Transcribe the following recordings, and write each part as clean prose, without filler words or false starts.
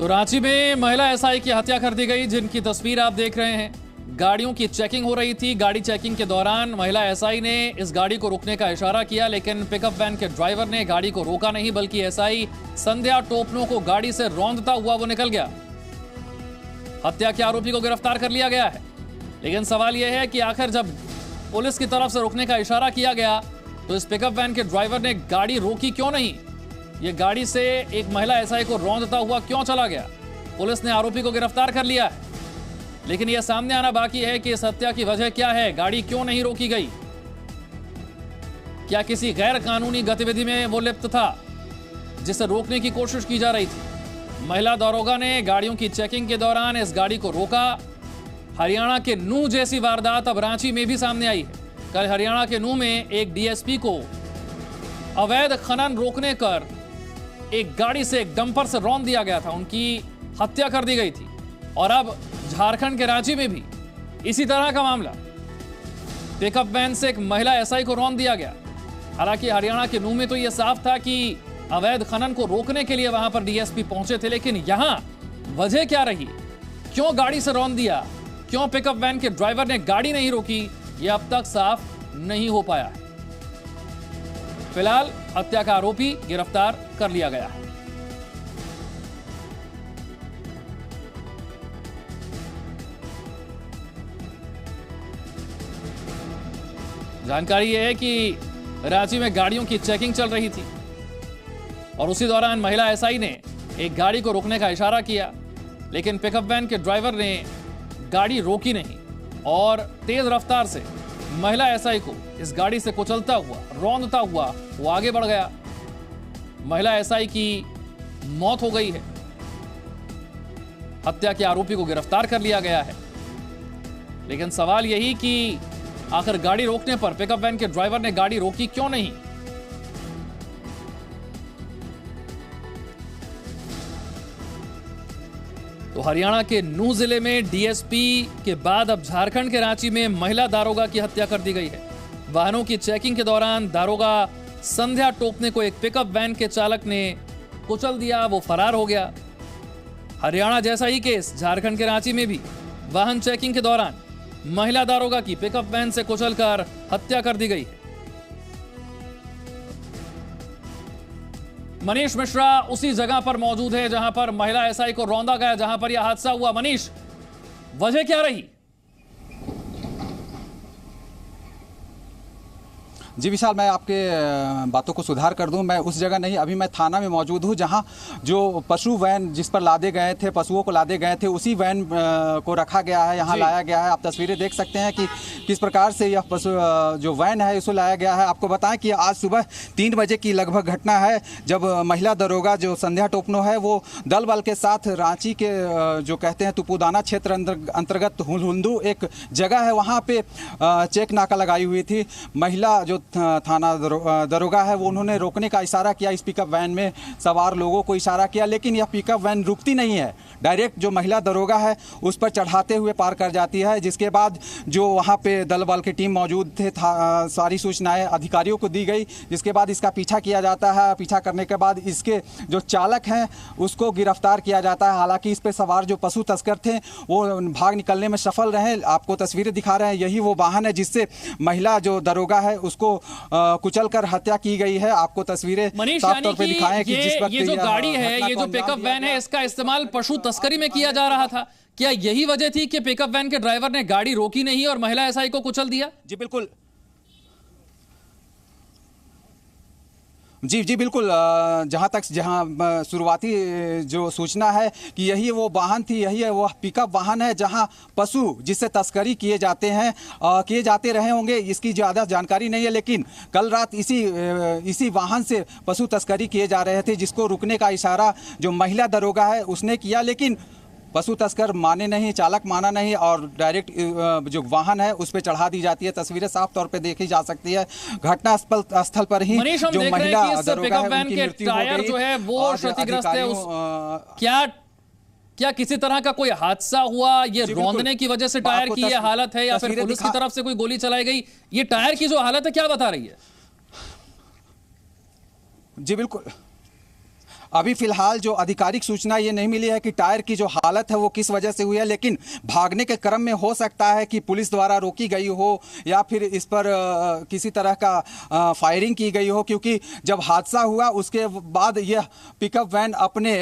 तो रांची में महिला एसआई की हत्या कर दी गई, जिनकी तस्वीर आप देख रहे हैं। गाड़ियों की चेकिंग हो रही थी। गाड़ी चेकिंग के दौरान महिला एसआई ने इस गाड़ी को रोकने का इशारा किया, लेकिन पिकअप वैन के ड्राइवर ने गाड़ी को रोका नहीं, बल्कि एसआई संध्या टोपनो को गाड़ी से रौंदता हुआ वो निकल गया। हत्या के आरोपी को गिरफ्तार कर लिया गया है, लेकिन सवाल यह है कि आखिर जब पुलिस की तरफ से रोकने का इशारा किया गया तो इस पिकअप वैन के ड्राइवर ने गाड़ी रोकी क्यों नहीं? ये गाड़ी से एक महिला एसआई को रौंदता हुआ क्यों चला गया? पुलिस ने आरोपी को गिरफ्तार कर लिया है, लेकिन यह सामने आना बाकी है कि इस हत्या की वजह क्या है। गाड़ी क्यों नहीं रोकी गई? क्या किसी गैर कानूनी गतिविधि में वो लिप्त था जिसे रोकने की कोशिश की जा रही थी? महिला दारोगा ने गाड़ियों की चेकिंग के दौरान इस गाड़ी को रोका। हरियाणा के नूह जैसी वारदात अब रांची में भी सामने आई है। कल हरियाणा के नूह में एक डीएसपी को अवैध खनन रोकने कर एक गाड़ी से एक डंपर से रौंद दिया गया था, उनकी हत्या कर दी गई थी। और अब झारखंड के रांची में भी इसी तरह का मामला, पिकअप वैन से एक महिला एसआई को रौंद दिया गया। हालांकि हरियाणा के नूह में तो यह साफ था कि अवैध खनन को रोकने के लिए वहां पर डीएसपी पहुंचे थे, लेकिन यहां वजह क्या रही? क्यों गाड़ी से रौंद दिया? क्यों पिकअप वैन के ड्राइवर ने गाड़ी नहीं रोकी? यह अब तक साफ नहीं हो पाया है। फिलहाल हत्या का आरोपी गिरफ्तार कर लिया गया है। जानकारी यह है कि रांची में गाड़ियों की चेकिंग चल रही थी और उसी दौरान महिला एसआई ने एक गाड़ी को रोकने का इशारा किया, लेकिन पिकअप वैन के ड्राइवर ने गाड़ी रोकी नहीं और तेज रफ्तार से महिला एसआई को इस गाड़ी से कुचलता हुआ, रौंदता हुआ वो आगे बढ़ गया। महिला एसआई की मौत हो गई है। हत्या के आरोपी को गिरफ्तार कर लिया गया है, लेकिन सवाल यही कि आखिर गाड़ी रोकने पर पिकअप वैन के ड्राइवर ने गाड़ी रोकी क्यों नहीं? तो हरियाणा के नूह जिले में डीएसपी के बाद अब झारखंड के रांची में महिला दारोगा की हत्या कर दी गई है। वाहनों की चेकिंग के दौरान दारोगा संध्या टोपने को एक पिकअप वैन के चालक ने कुचल दिया, वो फरार हो गया। हरियाणा जैसा ही केस झारखंड के रांची में भी वाहन चेकिंग के दौरान महिला दारोगा की पिकअप वैन से कुचलकर हत्या कर दी गई है। मनीष मिश्रा उसी जगह पर मौजूद है जहां पर महिला एसआई को रौंदा गया, जहां पर यह हादसा हुआ। मनीष, वजह क्या रही? जी विशाल, मैं आपके बातों को सुधार कर दूं। मैं उस जगह नहीं, अभी मैं थाना में मौजूद हूं जहां जो पशु वैन जिस पर लादे गए थे, पशुओं को लादे गए थे, उसी वैन को रखा गया है, यहां लाया गया है। आप तस्वीरें देख सकते हैं कि किस प्रकार से यह पशु जो वैन है इसको लाया गया है। आपको बताएं कि आज सुबह 3 बजे की लगभग घटना है, जब महिला दरोगा जो संध्या टोपनो है वो दल बल के साथ रांची के जो कहते हैं तुपुदाना क्षेत्र अंतर्गत हुलहुंदू एक जगह है, वहाँ पे चेक नाका लगाई हुई थी। महिला जो थाना दरोगा है वो उन्होंने रोकने का इशारा किया, इस पिकअप वैन में सवार लोगों को इशारा किया, लेकिन यह पिकअप वैन रुकती नहीं है। डायरेक्ट जो महिला दरोगा है उस पर चढ़ाते हुए पार कर जाती है, जिसके बाद जो वहाँ पे दल बल की टीम मौजूद थे, सारी सूचनाएं अधिकारियों को दी गई, जिसके बाद इसका पीछा किया जाता है। पीछा करने के बाद इसके जो चालक हैं उसको गिरफ्तार किया जाता है। हालांकि इस पर सवार जो पशु तस्कर थे वो भाग निकलने में सफल रहे। आपको तस्वीरें दिखा रहे हैं, यही वो वाहन है जिससे महिला जो दरोगा है उसको कुचलकर हत्या की गई है। आपको तस्वीरें साफ तौर पे दिखाएं कि जिस वक्त ये जो गाड़ी है, ये जो पिकअप वैन है, इसका इस्तेमाल पशु तस्करी में किया जा रहा था। क्या यही वजह थी कि पिकअप वैन के ड्राइवर ने गाड़ी रोकी नहीं और महिला एसआई को कुचल दिया? जी बिल्कुल, जी बिल्कुल। जहां शुरुआती जो सूचना है कि यही वो वाहन थी, यही है वो पिकअप वाहन है जहां पशु जिससे तस्करी किए जाते रहे होंगे, इसकी ज़्यादा जानकारी नहीं है। लेकिन कल रात इसी वाहन से पशु तस्करी किए जा रहे थे, जिसको रुकने का इशारा जो महिला दरोगा है उसने किया, लेकिन पशु तस्कर माने नहीं, चालक माना नहीं और डायरेक्ट जो वाहन है उस पर चढ़ा दी जाती है। तस्वीरें साफ तौर पे देखी जा सकती है। घटना स्थल पर ही जो महिला दरोगा है उनकी मृत्यु हो गई जो है वो क्षतिग्रस्त है। क्या किसी तरह का कोई हादसा हुआ? ये रौंदने की वजह से टायर की ये हालत है या फिर पुलिस की तरफ से कोई गोली चलाई गई? ये टायर की जो हालत है क्या बता रही है? जी बिल्कुल, अभी फिलहाल जो आधिकारिक सूचना ये नहीं मिली है कि टायर की जो हालत है वो किस वजह से हुई है, लेकिन भागने के क्रम में हो सकता है कि पुलिस द्वारा रोकी गई हो या फिर इस पर किसी तरह का फायरिंग की गई हो, क्योंकि जब हादसा हुआ उसके बाद यह पिकअप वैन अपने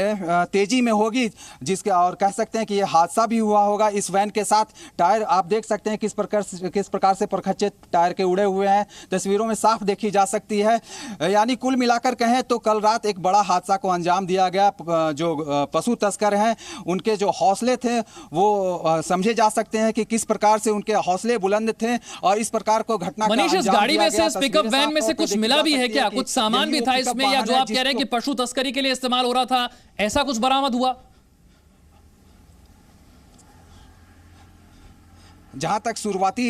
तेजी में होगी, जिसके और कह सकते हैं कि यह हादसा भी हुआ होगा। इस वैन के साथ टायर आप देख सकते हैं किस प्रकार से परखच्चे टायर के उड़े हुए हैं, तस्वीरों में साफ देखी जा सकती है। यानी कुल मिलाकर कहें तो कल रात एक बड़ा हादसा को अंजाम दिया गया। जो पशु तस्कर हैं उनके जो हौसले थे वो समझे जा सकते हैं कि किस प्रकार से उनके हौसले बुलंद थे और इस प्रकार को घटना मनीष, इस गाड़ी में से, इस पिकअप वैन में से कुछ मिला भी है क्या? कुछ सामान भी था इसमें, या जो आप कह रहे हैं कि पशु तस्करी के लिए इस्तेमाल हो रहा था, ऐसा कुछ बरामद हुआ? जहाँ तक शुरुआती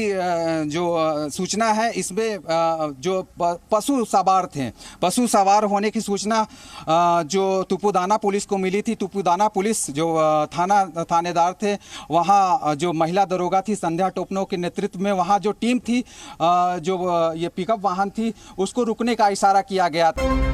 जो सूचना है इसमें जो पशु सवार होने की सूचना जो तुपुदाना पुलिस को मिली थी। तुपुदाना पुलिस जो थानेदार थे, वहाँ जो महिला दरोगा थी संध्या टोपनो के नेतृत्व में वहाँ जो टीम थी, जो ये पिकअप वाहन थी उसको रुकने का इशारा किया गया था।